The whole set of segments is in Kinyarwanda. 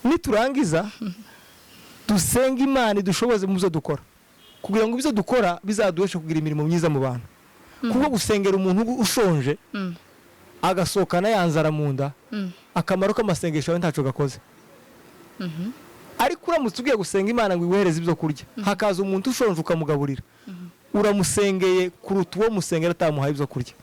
niturangiza dusenga Imana idushoboze mu byo dukora kugira ngo ibyo dukora bizaduheshe kugira imirimo myiza mu bantu kuko gusengera umuntu ushonje agasohokana yanzara mu nda akamaro k'amasengesho yawe ntaco gakoze ariko uramutse ugiye gusenga Imana ngo iwehereze ibyo kurya hakaza umuntu ushonje ukamugaburira uramusengeye kuruta uwo musengera atamuhaye ibyo kurya.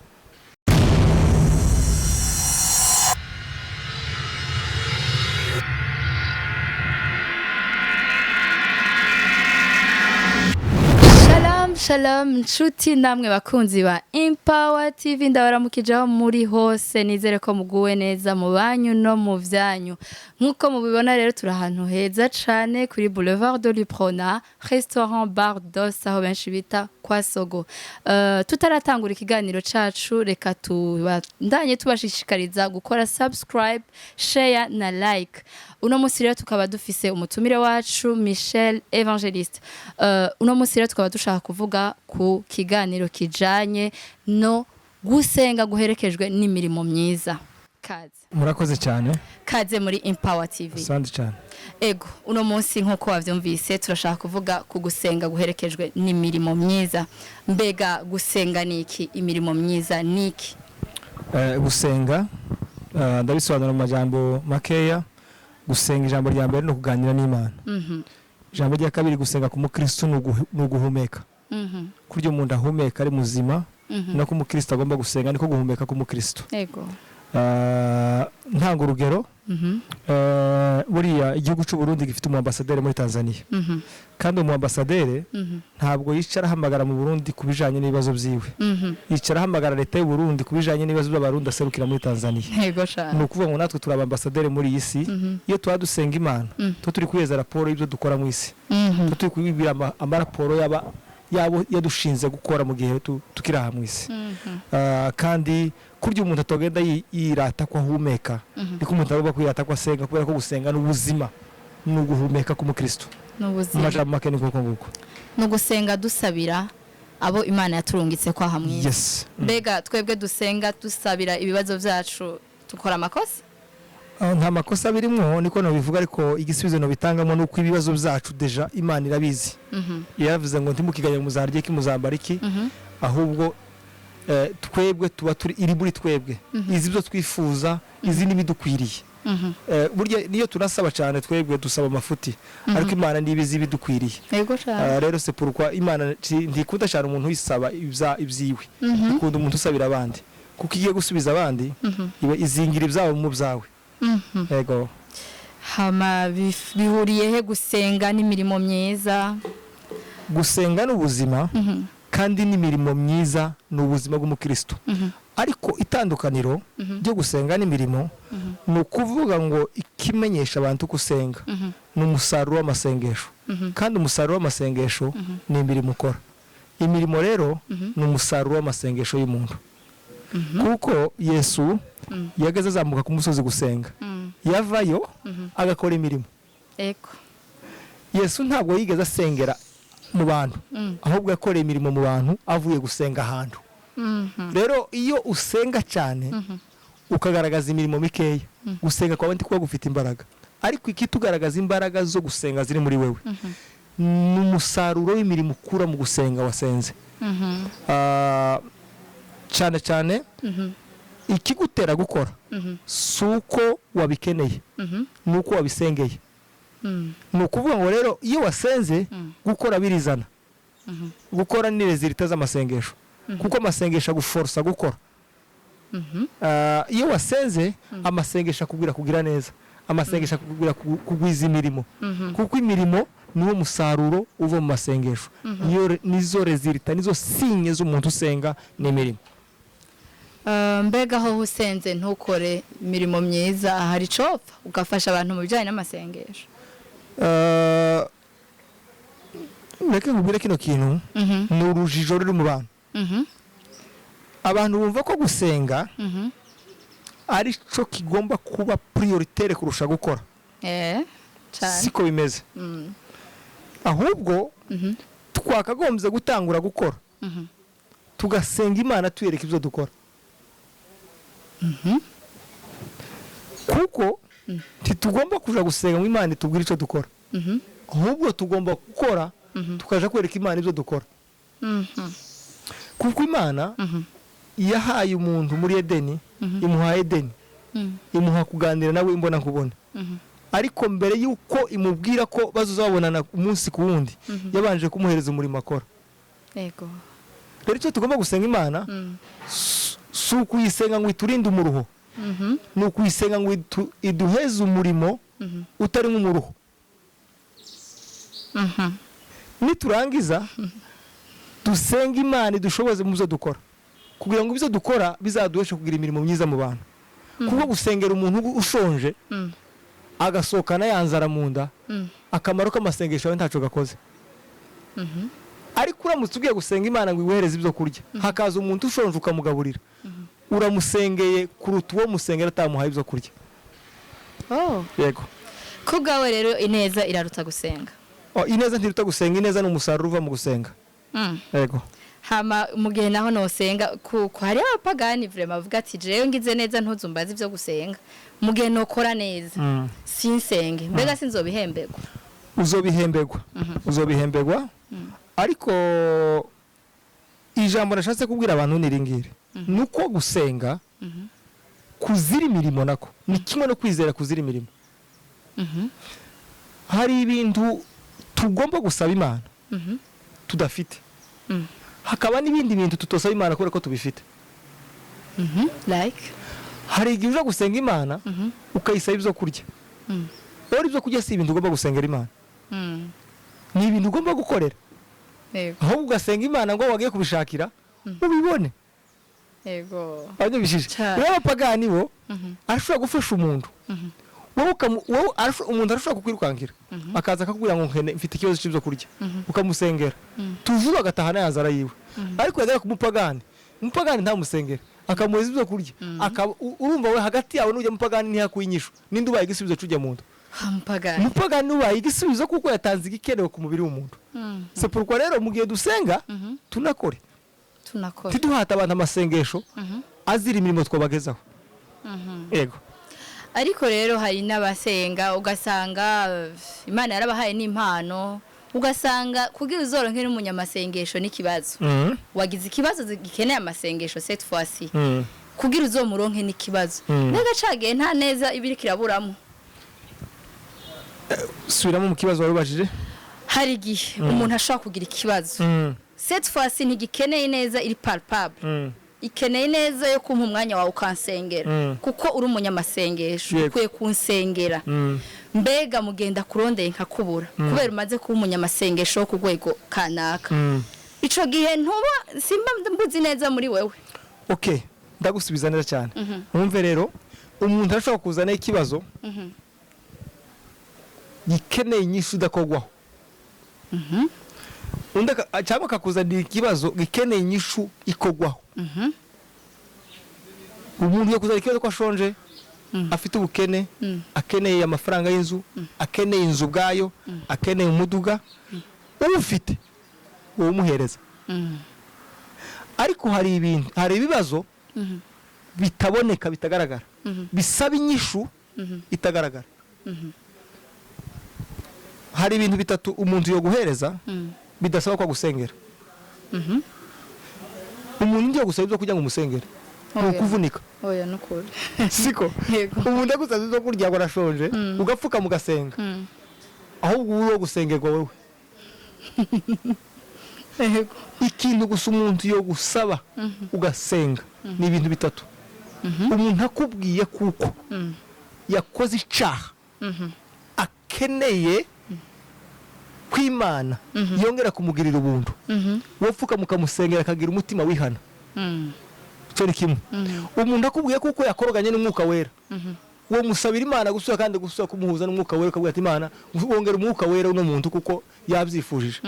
Shalom nshuti namwe bakunzi ba Empower TV ndabaramukijeho muri hose nizere ko muguwe neza mu banyu no mu vyanyu nkuko mubibona rero turi ahantu heza cane kuri Boulevard de l'Iprona restaurant bar dos aho benshi bita kwa Sogo. Tutaratangura ikiganiro cacu reka tubandanye tubashishikariza gukora subscribe, share na like. Uno musi rero tukaba dufise umutumire wacu Michel Evangeliste. Uno musi rero tukaba dushaka kuvuga ku kiganiro kijanye no gusenga guherekejwe n'imirimo myiza. Kaze. Murakoze cyane. Kaze muri Empower TV. Asante cyane. Ego, uno munsi nkuko wavyumvise turashaka kuvuga ku gusenga guherekejwe n'imirimo myiza. Mbega gusenga niki, imirimo myiza niki? Gusenga ndabisobanura mu majambo makeya. Gusenga ijambo rya mbere no kuganira n'Imana. Ijambo rya kabiri gusenga ku mukristo no guhumeka. Kuryo umuntu ahumeka ari muzima no ku mukristo agomba gusenga niko guhumeka ku mukristo. Ego. Ntango urugero buriya igihugu cy'u Burundi gifite umwambasaderi muri Tanzania kandi umwambasaderi ntabwo yicara hamagara mu Burundi kubijanye n'ibibazo byiwe yicara hamagara leta y'u Burundi kubijanye n'ibibazo by'abarundi aserukira muri Tanzania. Yego cyane. Nukuvuga ngo natwe turaba ambasaderi muri iyi si iyo twadusenga Imana to turi kuyeza raporo y'ibyo dukora mu isi to turi kubibira amaraporo yabo yadushinze gukora mu gihe tukira hamwe isi kandi kurya umuntu atogenda yirata ko ahumeka niko umuntu agomba kwirata ko asenga kubera ko gusenga n'ubuzima no guhumeka ku mukristo n'ubuzima majambo make niko nguko no gusenga dusabira abo Imana yaturungitse kwa hamwe. Yes. Mbega twebwe dusenga dusabira ibibazo byacu tukora amakosa nta makosa birimo niko no bivuga ariko igisubizo no bitangamo nuko ibibazo byacu deja Imana irabizi yavuze ngo ntimukiganye muzarye ki muzambariki ahubwo twebwe tuba turi iri muri twebwe izi byo twifuza izi nibidukwiriye burya niyo turasaba cyane twebwe dusaba amafuti ariko Imana ndibizi bidukwiriye. Yego cyane. Rero c'est pourquoi Imana ndikunda cyane umuntu wisaba ibyiwe ikunda umuntu usabira abandi kuko igiye gusubiza abandi ibe izingira ibyabo mu byawe. Yego. Hama bihuriye he gusenga n'imirimo myiza? Gusenga n'ubuzima kandi n'imirimo myiza n'ubuzima bw'umukristo. Ariko itandukaniro ryo gusenga n'imirimo no kuvuga ngo ikimenyesha abantu gusenga n'umusaruro w'amasengesho kandi umusaruro w'amasengesho ni imirimo ukora. Imirimo rero n'umusaruro w'amasengesho y'umuntu. Kuko Yesu yageze azamuka ku musozi gusenga yavayo agakora imirimo. Eko. Yesu ntabwo yigeze asengera mu bantu ahubwo yakoreye imirimo mu bantu avuye gusenga ahantu. Rero iyo usenga cyane ukagaragaza imirimo mikeya gusenga kwawe ndikuba gufite imbaraga ariko ikitugaragaza imbaraga zo gusenga ziri muri wewe n'umusaruro w'imirimo ukura mu gusenga wasenze. Cyane cyane ikigutera gukora suko wabikeneye nuko wabisengeye. Nukuvuga ngo rero iyo wasenze gukora birizana gukora ni resultat z'amasengesho kuko amasengesho guforsa gukora. Iyo wasenze amasengesho kugira neza amasengesho kugwiza imirimo kuko imirimo niwo musaruro uva mu masengesho nizo resultat nizo sinye z'umuntu usenga n'imirimo. Mbega aho usenze ntukore imirimo myiza hari copfa ugafasha abantu mu bijyanye n'amasengesho? Reka nkubwire kino kintu ni urujijo ruri mu bantu. Abantu bumva ko gusenga ari cyo kigomba kuba prioritaire kurusha gukora. Cyane. Siko bimeze. Ahubwo twakagombye gutangura gukora tugasenga Imana tuyereka ibyo dukora. Kuko ntitugomba kuja gusenga ngo Imana itubwire ico dukora ahubwo tugomba gukora tukaja kwereka Imana ibyo dukora kuko Imana yahaye umuntu muri Edeni imuha Edeni imuha kuganira nawe imbona nkubona ariko mbere yuko imubwira ko bazozabonana umunsi ku wundi yabanje kumuhereza umurimo akora yego rero icyo tugomba gusenga Imana si ukuyisenga ngo iturinde umuruho ni ukuyisenga ngo iduheze umurimo utari nk'umuruho niturangiza dusenga Imana idushoboze mu byo dukora kugira ngo ibyo dukora bizaduheshe kugira imirimo myiza mu bantu kuko gusengera umuntu ushonje agasohokana yanzara mu nda akamaro k'amasengesho yawe ntaco gakoze ariko uramutse ugiye gusenga Imana ngo iwohereze ibyo kurya hakaza umuntu ushonje ukamugaburira uramusengeye kuruta uwo musengera atamuhaye ibyo kurya yego ko bwawe rero ineza iraruta gusenga ineza ntiruta gusenga ineza ni umusaruro uva mu gusenga yego hama mu gihe naho nosenga kuko hari abapagani vraiment bavuga ati jewe ngize neza ntuzumbaza ibyo gusenga mu gihe nokora neza sinsenge mbega sinzobihembegwa uzobihembegwa ariko ijambo nashatse kubwira abantu niringire nuko gusenga kuzira imirimo nako ni kimwe no kwizera kuzira imirimo hari ibintu tugomba gusaba Imana tudafite hakaba n'ibindi bintu tutosaba Imana kubera ko tubifite like hari igihe uje gusenga Imana ukayisaba ibyo kurya rero ibyo kurya si ibintu ugomba gusengera Imana ni ibintu ugomba gukorera aho ugasenga Imana ngo wagiye kubishakira ubibone yego abyo bishije rero abapagani bo ashobora gufasha umuntu umuntu arashobora kukwirukankira akaza akakubwira ngo mfite ikibazo cy'ibyo kurya ukamusengera tuvuga agatahana yazara yiwe ariko yagera ku mupagani ntamusengera akamuheza ibyo kurya urumva we hagati yawe n'ujya mupagani ntiyakuyinyisho ninde ubaye igisubizo cy'ujya mu nda mupagani ubaye igisubizo kuko yatanze igikenewe ku mubiri w'umuntu c'est pourquoi rero mu gihe dusenga tunakore tiduhata abantu amasengesho azira imirimo twabagezaho yego ariko rero hari n'abasenga ugasanga Imana yarabahaye n'impano ugasanga kugira uzoronkere n'umunyamasengesho n'ikibazo wagize ikibazo gikeneye amasengesho cette fois-ci kugira uzomuronke n'ikibazo nega cagiye nta neza ibiri kiraburamo subiramo mu kibazo warubajije hari igihe umuntu ashobora kugira ikibazo cette fois-ci ntigikeneye neza iri palpable ikeneye neza yo kumpa umwanya wawe ukansengera kuko uri umunyamasengesho ukwiye kunsengera mbega mugenda kurondeye nkakubura kubera umaze kuba umunyamasengesho ku rwego kanaka ico gihe ntuba simba mbuzi neza muri wewe okay ndagusubiza neza cyane umve rero umuntu arashobora kuzana ikibazo gikeneye inyishu udakogwaho cyangwa akakuzanira ikibazo gikeneye inyishu ikogwaho umuntu yakuzanira ikibazo ko ashonje afite ubukene akeneye amafaranga y'inzu akeneye inzu ubwayo akeneye umuduga ufite uwo muhereza ariko hari ibibazo bitaboneka bitagaragara bisaba inyishu itagaragara hari ibintu bitatu umuntu yo guhereza bidasaba ko gusengera umuntu ndiye gusaba ibyo kugira ngo umusengere nukuvunika oya nukuri siko umuntu agusaba ibyo kurya ngo arashonje ugapfuka mugasenga ahubwo uwo gusengerwa wowe ikintu gusa umuntu yo gusaba ugasenga ni ibintu bitatu umuntu akubwiye kuko yakoze icaha akeneye kw'Imana yongera kumugirira ubuntu wopfuka mukamusengera akagira umutima wihana cyo ni kimwe umuntu akubwiye kuko yakoroganye n'umwuka wera wo musabira Imana gusura kandi gusura kumuhuza n'umwuka wera akabwira ati Imana wongera umwuka wera uno muntu kuko yabyifujije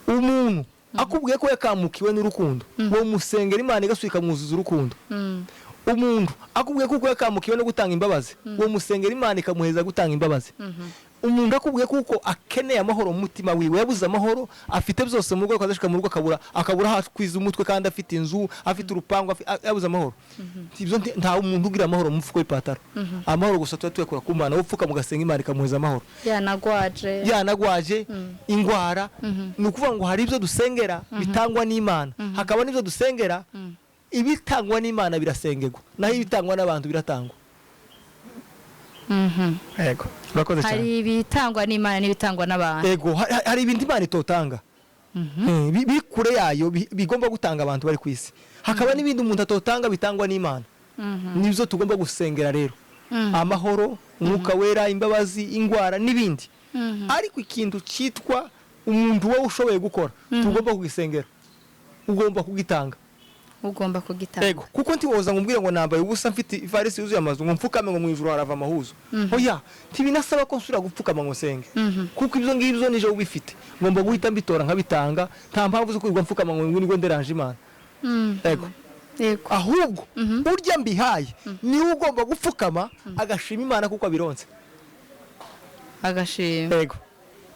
umuntu akubwiye ko yakamukiwe n'urukundo wo musengera Imana igasubika muzuza urukundo umuntu akubwiye kuko yakamukiwe no gutanga imbabazi uwo musengera Imana ikamuheza gutanga imbabazi. Umuntu akubwiye kuko akeneye amahoro mu mutima wiwe, yabuze amahoro, afite byose mu rugo, akazashika mu rugo akabura hakwiza umutwe kandi afite inzu, afite urupango, yabuze amahoro. Ibyo nta umuntu ugira amahoro mu mfuko y'ipataro. Amahoro gusa tuyakura ku Mana, upfuka mugasenga Imana ikamuheza amahoro. Yanagwaje ingwara. Ni ukuvuga ngo hari ibyo dusengera bitangwa n'Imana, hakaba n'ibyo dusengera ibitangwa n'Imana birasengerwa, naho ibitangwa n'abantu biratangwa. Ego, urakoze cyane. Hari ibitangwa n'Imana n'ibitangwa n'abantu. Ego, hari ibintu Imana itotanga. Bikure yayo bigomba gutanga abantu bari ku isi. Hakaba n'ibindi umuntu atotanga bitangwa n'Imana. Nibyo tugomba gusengera rero. Amahoro, umwuka wera, imbabazi, ingwara n'ibindi. Ariko ikintu cyitwa umuntu wowe ushoboye gukora, tugomba kugisengera. Ugomba kugitanga. Ego, kuko ntiwoza ngumbwire ngo nambaye ubusa mfite ivarisi yuzuye amazu ngo mfukame ngo mu ijuru harava amahuzo. Oya, ntibinasaba ko nsura gupfukama ngo senge. Kuko ibyo ngibyo nije ubifite. Ngomba guhita mbitora nkabitanga, nta mpamvu zo kwirwa mfukama ngo nirwo nderanje Imana. Ego. Ahubwo urya mbihaye ni ugomba gupfukama agashima Imana kuko abironse. Agashima. Ego.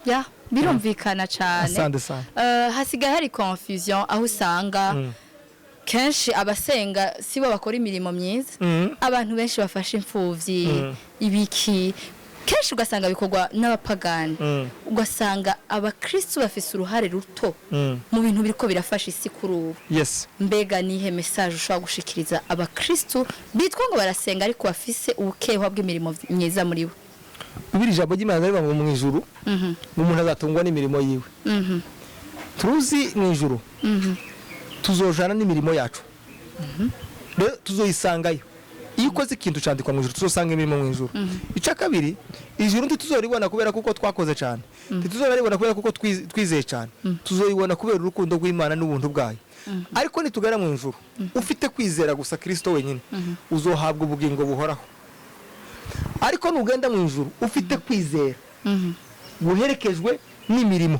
Ya, birumvikana cyane. Asante sana. Hasigaye hari confusion aho usanga kenshi abasenga sibo bakora imirimo myiza. Abantu benshi bafashe imfuvyi ibiki kenshi ugasanga bikorwa n'abapagani. Ugasanga abakristo bafise uruhare ruto mu bintu biriko birafasha isi kuri ubu. Yes. Mbega nihe message ushobora gushikiriza abakristo bitwa ngo barasenga ariko bafise ubukehwa bw'imirimo myiza muri bo? Ubiri jambo ry'Imana riva mu ijuru, umuntu azatungwa n'imirimo yiwe. Turuzi mu ijuru. Tuzojana n'imirimo yacu. Rero tuzoyisangayo. Iyo ukoze ikintu cyandikwa mu ijuru tuzosanga imirimo mu ijuru. Ica kabiri, ijuru ntituzoribona kubera kuko twakoze cyane. Ntituzoribona kubera kuko twizeye cyane. Tuzoyibona kubera urukundo rw'Imana n'ubuntu bwayo. Ariko nitugera mu ijuru, ufite kwizera gusa Kristo wenyine, uzohabwa ubugingo buhoraho. Ariko nugenda mu ijuru ufite kwizera buherekejwe n'imirimo,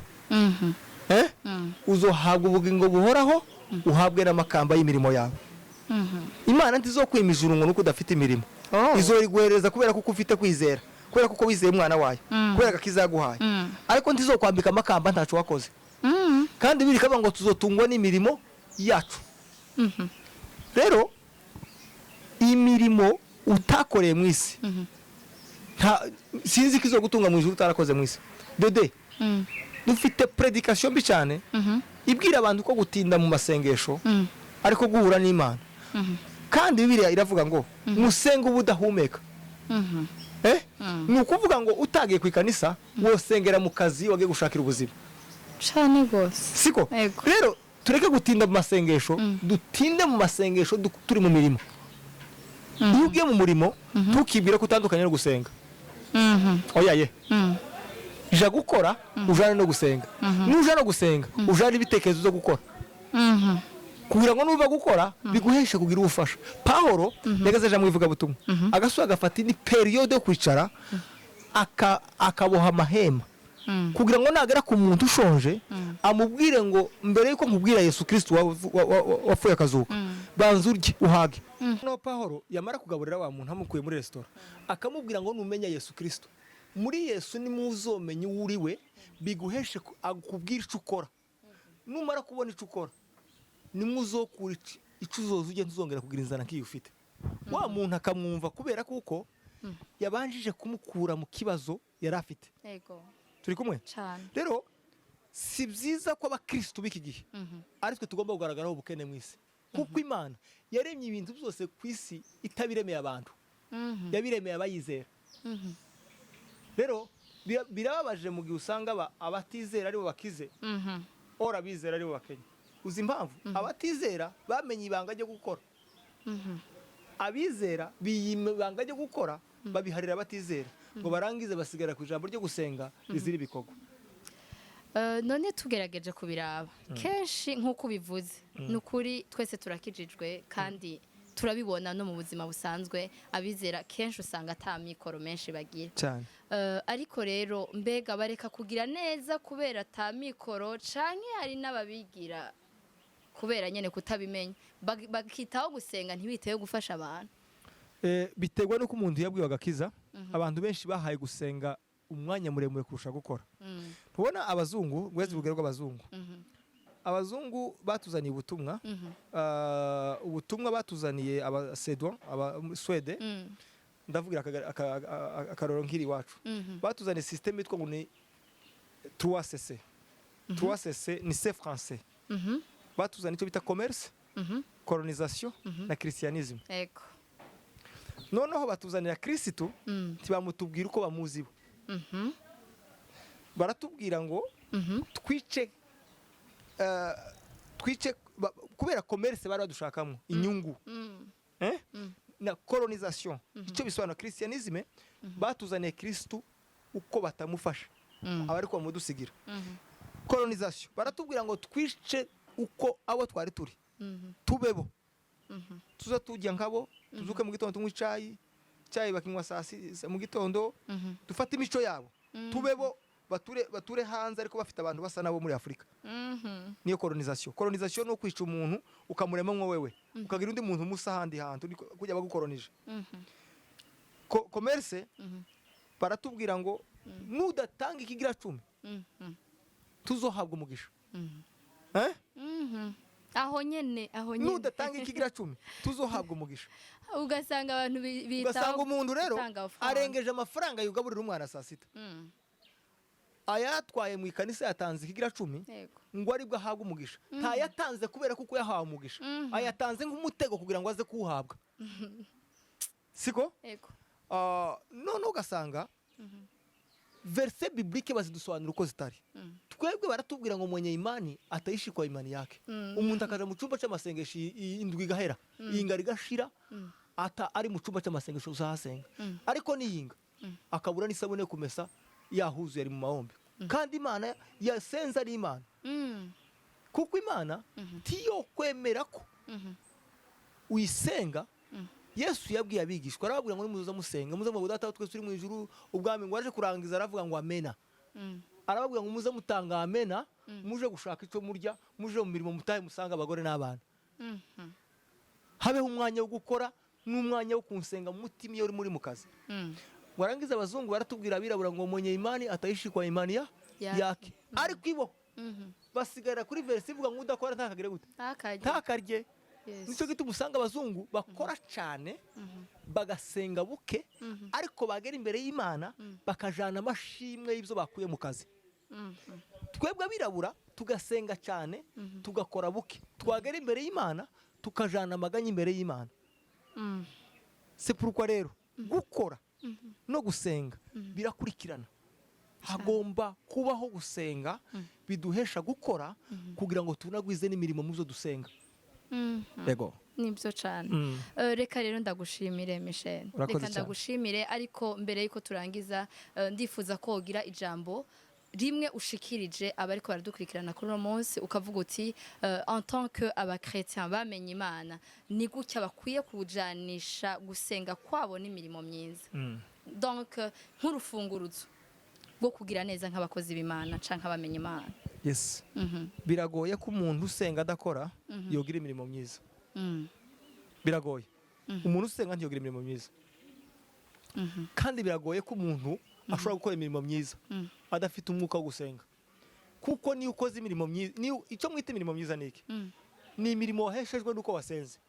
uzohabwa ubugingo buhoraho, uhabwe n'amakamba y'imirimo yawe. Imana ntizokwima ijuru ngo nuko udafite imirimo. Izoriguhereza kubera kuko ufite kwizera, kubera kuko wizeye umwana wayo, kubera ko kizaguhaye. Ariko ntizokwambika amakamba ntacu wakoze. Kandi birikaba ngo tuzotungwa n'imirimo yacu. Rero imirimo utakoreye mu isi sinzi kizo gutunga mu ijuru utarakoze mu isi. Dede dufite predication mbi cyane ibwira abantu ko gutinda mu masengesho ariko guhura n'Imana. Kandi Bibiliya iravuga ngo musenga ubudahumeka. Ni ukuvuga ngo utagiye ku ikanisa wosengera mu kazi wagiye gushakira ubuzima cyane gose. Siko rero tureke gutinda mu masengesho, dutinde mu masengesho turi mu mirimo. Iyo ugiye mu murimo ntukibwire ko utandukanye no gusenga. Oya ye. Ija gukora ujane no gusenga. Nuja no gusenga ujane ibitekerezo zo gukora. Kugira ngo nuva gukora biguheshe kugira ubufasha. Pawulo yagazeje mu ivuga butumwa agasuka agafata ni periode yo kwicara akaboha amahema kugira ngo nagera ku muntu ushonje amubwire ngo mbere yuko nkubwira Yesu Kristo wafuye akazuka banza urye uhage. No Pawulo yamara kugaburira wa muntu amukuye muri restaurant akamubwira ngo numenya Yesu Kristo, muri Yesu ni muzomenya uriwe biguheshe akubwira ico ukora. Numara kubona ico ukora ni muzokura ico uzoza ugenda uzongera kugira inzana nkiyo ufite. Wa muntu akamwumva kubera kuko yabanjije kumukura mu kibazo yarafite. Yego. Turi kumwe? Rero si byiza ko abakristo biki gihe aritwe tugomba kugaragaraho ubukene mu isi. Kuko Imana yaremye ibintu byose ku isi itabiremeye abantu. Yabiremeye abayizera. Rero birababaje mu gihe usanga abatizera ari bo bakize. Ora bizera ari bo bakenya. Uzi impamvu abatizera bamenye ibanga ryo gukora. Abizera biyibanga ryo gukora babiharira abatizera ngo barangize basigara ku ijambo ryo gusenga rizira ibikorwa. None tugerageje kubiraba kenshi nk'uko bivuze nukuri twese turakijijwe kandi turabibona no mu buzima busanzwe abizera kenshi usanga ata mikoro menshi bagira cyane. Ariko rero mbega bareka kugira neza kubera ata mikoro canke hari n'ababigira kubera nyene kutabimenya bakitaho gusenga ntibiteyo gufasha abantu biterwa nuko umuntu yabwiwe agakiza abantu benshi bahaye gusenga umwanya muremure kurusha gukora tubona abazungu gweze urugero rw'abazungu abazungu batuzaniye ubutumwa ubutumwa batuzaniye abasedwa abaswede ndavugira akaroro nkiri wacu batuzaniye système yitwa ngo ni 3cc 3cc ni c'est français batuzaniye icyo bita commerce colonisation na christianisme eko noneho batuzanira Kristo ntibamutubwira uko bamuzi bo baratubwira ngo twice kubera commerce bari badushakamo inyungu na colonisation icyo bisobanura christianisme batuzaniye Kristo uko batamufasha abari kwa mudusigira colonisation baratubwira ngo twice uko abo twari turi tubebo tuza tujya nkabo tuzuke mu gitondo tunywa icyayi bakinywa mu gitondo dufata imico yabo tubebo bature hanze ariko bafite abantu basa nabo muri Afrika niyo colonisation no kwica umuntu ukamurema mwo wewe ukagira undi muntu musa handi hantu kujya bagukolonije commerce baratubwira ngo nudatanga ikigira 10 tuzohabwa umugisha aho nyene nudatanga ikigira 10 tuzohabwa umugisha ugasanga abantu bitaho ugasanga umuntu rero arengeje amafaranga yugaburira umwana saa sita ayatwaye mu ikanisa yatanze ikigira 10 ngo aribwo ahabwa umugisha nta yatanze kubera kuko yahawe umugisha ayatanze nk'umutego kugira ngo aze kuwuhabwa siko none ugasanga verse biblique bazidusobanura uko zitari twebwe baratubwira ngo mwenye imani atayishikwa imani yake umuntu akaja mu cyumba cy'amasengesho indwi gahera ingari gashira ata ari mu cyumba cy'amasengesho uzahasenga ariko niyinga akabura n'isabune kumesa yahuzuye ari mu mahombe kandi imana yasenza ari imana kuko imana tiyo kwemera ko uyisenga Yesu yabwiye abigishwa arababwira ngo nimuza musenga muze mu data twese turi mu ijuru ubwami ngo aje kurangiza aravuga ngo amena arababwira ngo muze mutanga amena muje gushaka icyo murya muje mu mirimo mutahe musanga abagore n'abana habeho umwanya wo gukora n'umwanya wo kunsenga mu mutima iyo uri muri mu kazi warangiza abazungu baratubwira abirabura ngo mwenye imani atayishikwa imani yake ariko ibo basigara kuri verse ivuga ngo udakora ntakagire gute ntakarye nicyo gituma usanga abazungu bakora cyane bagasenga buke ariko bagera imbere y'Imana bakajana amashimwe y'ibyo bakuye mu kazi twebwe abirabura tugasenga cyane tugakora buke twagera imbere y'Imana tukajana amaganya imbere y'Imana c'est pourquoi rero gukora no gusenga birakurikirana hagomba kubaho gusenga biduhesha gukora kugira ngo tunagwize n'imirimo muzo dusenga Ego. Nibyo cyane. Reka rero ndagushimire Michel. Reka ndagushimire ariko mbere yuko turangiza ndifuza ko ugira ijambo rimwe ushikirije abariko baradukurikirana kuri uno munsi ukavuga uti en tant que abakretien bamenye Imana ni gutya bakwiye kujanisha gusenga kwabo n'imirimo myiza. Donc nk'urufunguruzo rwo kugira neza nk'abakozi b'Imana canke abamenye Imana. Yes. Biragoye ko umuntu usenga adakora yogira imirimo myiza. Biragoye. Umuntu usenga ntiyogira imirimo myiza. Kandi biragoye ko umuntu ashobora gukora imirimo myiza adafite umwuka wo gusenga. Kuko ni ukoze imirimo myiza, ni icyo mwita imirimo myiza niki? Ni imirimo waheshejwe nuko wasenze.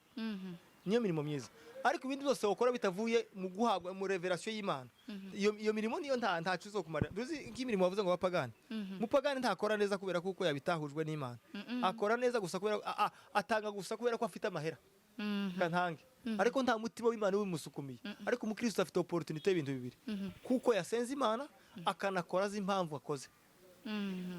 Niyo mirimo myiza. Ariko ibindi byose ukora bitavuye mu guhabwa mu revelation y'Imana. Iyo mirimo niyo nta cyo kumara. Duzi nk'imirimo wavuze ngo bapagani. Mupagani ntakora neza kubera kuko yabitahujwe n'Imana. Akora neza gusa kubera atanga gusa kubera ko afite amahera. Kantange. Ariko nta mutima w'Imana wimusukumiye. Ariko umukristo afite opportunity y'ibintu bibiri. Kuko yasenze Imana akanakora z'impamvu akoze.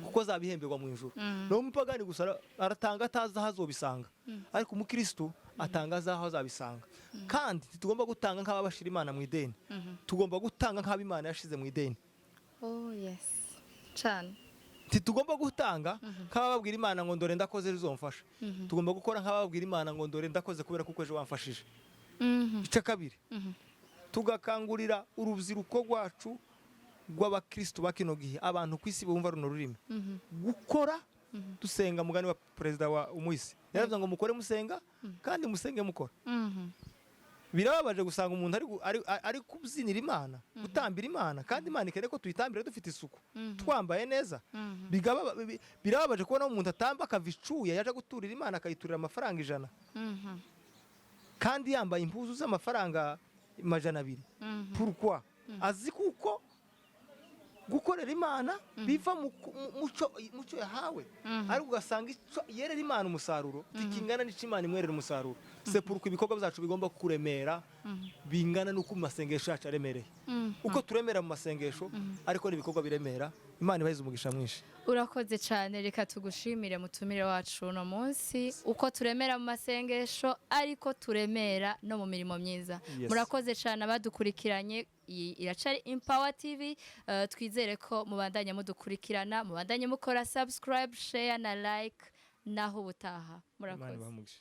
Kuko zabihemberwa mu ijuru. No mupagani gusa aratanga ataza hazobisanga. Ariko umukristo atangaza aho azabisanga. Kandi tugomba gutanga nk'ababashira Imana mu ideni. Tugomba gutanga nk'abimana yashize mu ideni. Oh yes. Cyane. Tugomba gutanga nk'ababwira Imana ngo ndore ndakoze rizomfasha. Tugomba gukora nk'ababwira Imana ngo ndore ndakoze kubera kuko ejo wamfashije. Icya kabiri. Tugakangurira urubyiruko rwacu rw'abakristo bakino gihe abantu kwisi bumva runo rurimi. Gukora dusenga mugani wa perezida wa umuisi yaravuze ngo mukore musenga kandi musenge mukora. Birababaje gusanga umuntu ari kubyinira Imana gutambira Imana kandi Imana ikere ko tuyitambira dufite isuku twambaye neza. Birababaje kubona umuntu atamba akavicuya yaje guturira Imana akayiturira amafaranga 100 kandi yambaye impuzu z'amafaranga 200. Pourquoi? Azi kuko gukorera Imana biva muco yahawe ari ugasanga yerera Imana umusaruro tikingana n'icimana imwerera umusaruro. C'est pourquoi ibikorwa byacu bigomba kuremera bingana nuko masengesho yacu aremereye uko turemera mu masengesho ariko n'ibikorwa biremera. Imana ibahize umugisha mwinshi. Urakoze cyane, reka tugushimire mutumire wacu no munsi uko turemera mu masengesho ariko turemera no mu mirimo myiza. Murakoze cyane abadukurikiranye. Iracari Empower TV, twizere ko mubandanya mudukurikirana, mubandanye mukora subscribe, share na like naho ubutaha. Murakoze.